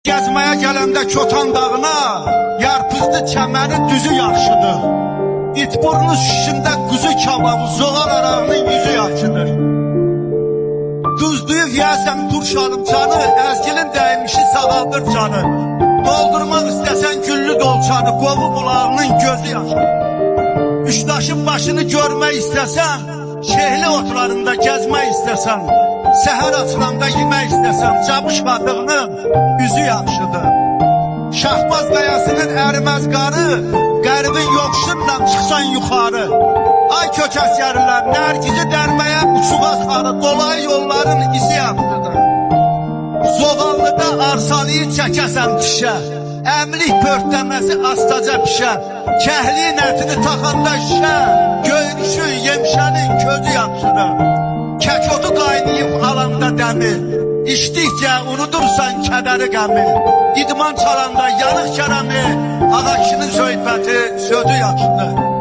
Gəzməyə gələndə Kotan dağına, yarpızlı çəməni düzü yaxşıdır. İtburnu şişində quzu kababı, zoğal arağının yüzü yaxşıdır. Duzluyu yiyəsəm turş alım canı, əzgilin dəymişi sağaldır canı. Doldurmaq istəsən güllü dolçanı, qovu bulağının gözü yaxşıdır. Üçdaşın başını görmək istəsən, şehli otlarında gəzmək istəsən, səhər açılanda yemək istəsən, Camış qadığının üzü yaxşıdır. Şahbaz qayasının əriməz qarı, qəribin yoxuşunla çıxsan yuxarı. Ay kökəs yarılar, nərgizi dərməyə uçuğa sarı, dolayı yolların izi yaxşıdır. Zoğallıda arsalıyı çəkəsən tişə, əmlik pörtləməsi astaca pişər. Kəhliyin ətini taxanda şişə, göynüşün yemşənin közü yaxşıdır. Kəkotu qaynayıb alanda dəmi, içdikcə unudursan kədəri qəmi. İdman çalanda yanıq kərəmi, ağaçının söhbəti sözü yaxşıdır.